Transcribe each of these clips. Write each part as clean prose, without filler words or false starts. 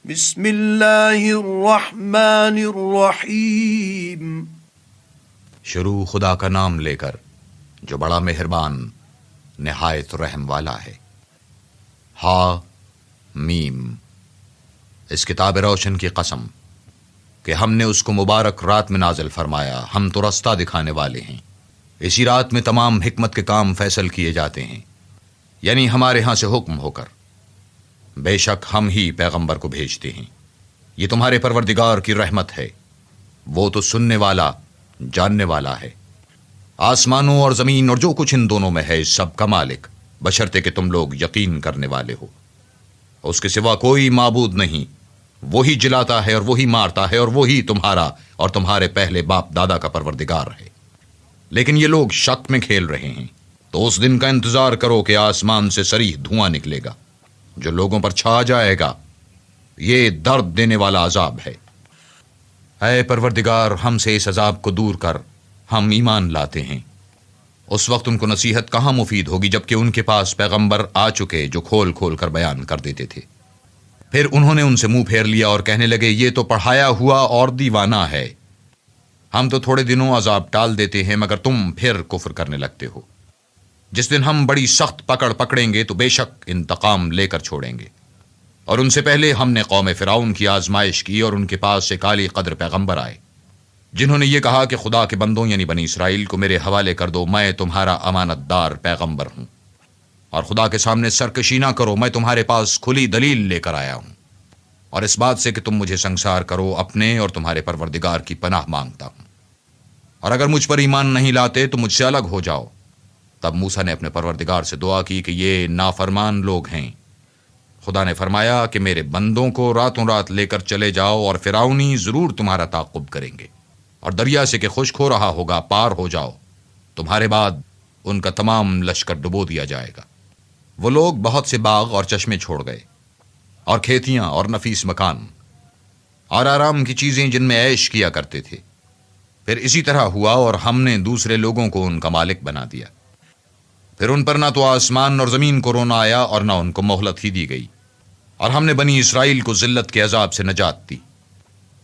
بسم اللہ الرحمن الرحیم۔ شروع خدا کا نام لے کر جو بڑا مہربان نہایت رحم والا ہے۔ ہا میم، اس کتاب روشن کی قسم کہ ہم نے اس کو مبارک رات میں نازل فرمایا، ہم تو رستہ دکھانے والے ہیں۔ اسی رات میں تمام حکمت کے کام فیصل کیے جاتے ہیں، یعنی ہمارے ہاں سے حکم ہو کر۔ بے شک ہم ہی پیغمبر کو بھیجتے ہیں، یہ تمہارے پروردگار کی رحمت ہے، وہ تو سننے والا جاننے والا ہے۔ آسمانوں اور زمین اور جو کچھ ان دونوں میں ہے، سب کا مالک، بشرطے کہ تم لوگ یقین کرنے والے ہو۔ اس کے سوا کوئی معبود نہیں، وہی جلاتا ہے اور وہی مارتا ہے، اور وہی تمہارا اور تمہارے پہلے باپ دادا کا پروردگار ہے۔ لیکن یہ لوگ شک میں کھیل رہے ہیں، تو اس دن کا انتظار کرو کہ آسمان سے صریح دھواں نکلے گا جو لوگوں پر چھا جائے گا، یہ درد دینے والا عذاب ہے۔ اے پروردگار، ہم سے اس عذاب کو دور کر، ہم ایمان لاتے ہیں۔ اس وقت ان کو نصیحت کہاں مفید ہوگی جبکہ ان کے پاس پیغمبر آ چکے جو کھول کھول کر بیان کر دیتے تھے۔ پھر انہوں نے ان سے منہ پھیر لیا اور کہنے لگے، یہ تو پڑھایا ہوا اور دیوانہ ہے، ہم تو تھوڑے دنوں عذاب ٹال دیتے ہیں مگر تم پھر کفر کرنے لگتے ہو۔ جس دن ہم بڑی سخت پکڑ پکڑیں گے تو بے شک انتقام لے کر چھوڑیں گے۔ اور ان سے پہلے ہم نے قوم فرعون کی آزمائش کی، اور ان کے پاس سے کالی قدر پیغمبر آئے جنہوں نے یہ کہا کہ خدا کے بندوں یعنی بنی اسرائیل کو میرے حوالے کر دو، میں تمہارا امانت دار پیغمبر ہوں، اور خدا کے سامنے سرکشی نہ کرو، میں تمہارے پاس کھلی دلیل لے کر آیا ہوں، اور اس بات سے کہ تم مجھے سنگسار کرو، اپنے اور تمہارے پروردگار کی پناہ مانگتا ہوں، اور اگر مجھ پر ایمان نہیں لاتے تو مجھ سے الگ ہو جاؤ۔ تب موسیٰ نے اپنے پروردگار سے دعا کی کہ یہ نافرمان لوگ ہیں۔ خدا نے فرمایا کہ میرے بندوں کو راتوں رات لے کر چلے جاؤ، اور فرعونی ضرور تمہارا تعقب کریں گے، اور دریا سے کہ خشک ہو رہا ہوگا پار ہو جاؤ، تمہارے بعد ان کا تمام لشکر ڈبو دیا جائے گا۔ وہ لوگ بہت سے باغ اور چشمے چھوڑ گئے، اور کھیتیاں اور نفیس مکان اور آرام کی چیزیں جن میں عیش کیا کرتے تھے۔ پھر اسی طرح ہوا، اور ہم نے دوسرے لوگوں کو ان کا مالک بنا دیا۔ پھر ان پر نہ تو آسمان اور زمین کو رونا آیا، اور نہ ان کو مہلت ہی دی گئی، اور ہم نے بنی اسرائیل کو ذلت کے عذاب سے نجات دی،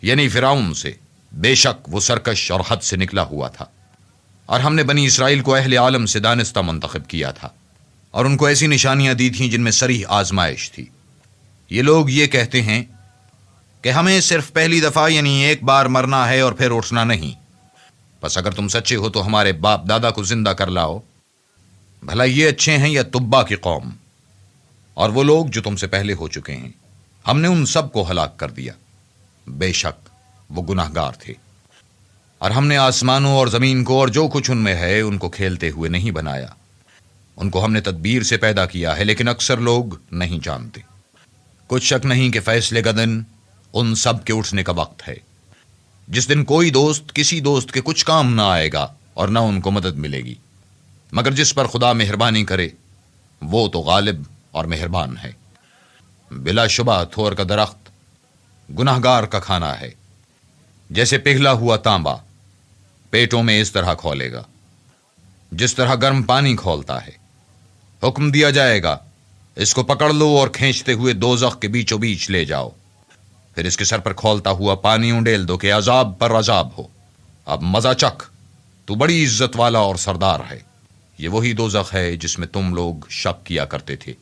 یعنی فرعون سے، بے شک وہ سرکش اور حد سے نکلا ہوا تھا۔ اور ہم نے بنی اسرائیل کو اہل عالم سے دانستہ منتخب کیا تھا، اور ان کو ایسی نشانیاں دی تھیں جن میں صریح آزمائش تھی۔ یہ لوگ یہ کہتے ہیں کہ ہمیں صرف پہلی دفعہ یعنی ایک بار مرنا ہے اور پھر اٹھنا نہیں، بس اگر تم سچے ہو تو ہمارے باپ دادا کو زندہ کر لاؤ۔ بھلا یہ اچھے ہیں یا تبا کی قوم، اور وہ لوگ جو تم سے پہلے ہو چکے ہیں، ہم نے ان سب کو ہلاک کر دیا، بے شک وہ گناہ گار تھے۔ اور ہم نے آسمانوں اور زمین کو اور جو کچھ ان میں ہے ان کو کھیلتے ہوئے نہیں بنایا، ان کو ہم نے تدبیر سے پیدا کیا ہے، لیکن اکثر لوگ نہیں جانتے۔ کچھ شک نہیں کہ فیصلے کا دن ان سب کے اٹھنے کا وقت ہے، جس دن کوئی دوست کسی دوست کے کچھ کام نہ آئے گا، اور نہ ان کو مدد ملے گی، مگر جس پر خدا مہربانی کرے وہ تو غالب اور مہربان ہے۔ بلا شبہ تھور کا درخت گناہ گار کا کھانا ہے، جیسے پگھلا ہوا تانبا پیٹوں میں اس طرح کھولے گا جس طرح گرم پانی کھولتا ہے۔ حکم دیا جائے گا، اس کو پکڑ لو اور کھینچتے ہوئے دوزخ کے بیچوں بیچ لے جاؤ، پھر اس کے سر پر کھولتا ہوا پانی انڈیل دو کہ عذاب پر عذاب ہو، اب مزہ چکھ، تو بڑی عزت والا اور سردار ہے۔ یہ وہی دوزخ ہے جس میں تم لوگ شک کیا کرتے تھے۔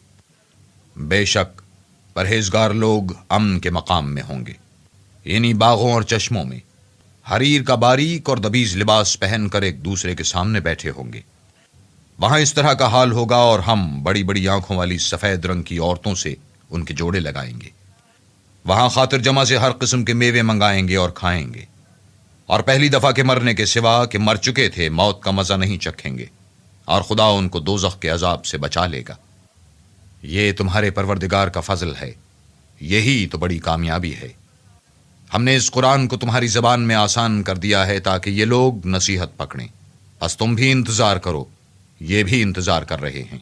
بے شک پرہیزگار لوگ امن کے مقام میں ہوں گے، یعنی باغوں اور چشموں میں، حریر کا باریک اور دبیز لباس پہن کر ایک دوسرے کے سامنے بیٹھے ہوں گے۔ وہاں اس طرح کا حال ہوگا، اور ہم بڑی بڑی آنکھوں والی سفید رنگ کی عورتوں سے ان کے جوڑے لگائیں گے۔ وہاں خاطر جمع سے ہر قسم کے میوے منگائیں گے اور کھائیں گے، اور پہلی دفعہ کے مرنے کے سوا کہ مر چکے تھے موت کا مزہ نہیں چکھیں گے، اور خدا ان کو دوزخ کے عذاب سے بچا لے گا۔ یہ تمہارے پروردگار کا فضل ہے، یہی تو بڑی کامیابی ہے۔ ہم نے اس قرآن کو تمہاری زبان میں آسان کر دیا ہے تاکہ یہ لوگ نصیحت پکڑیں، بس تم بھی انتظار کرو، یہ بھی انتظار کر رہے ہیں۔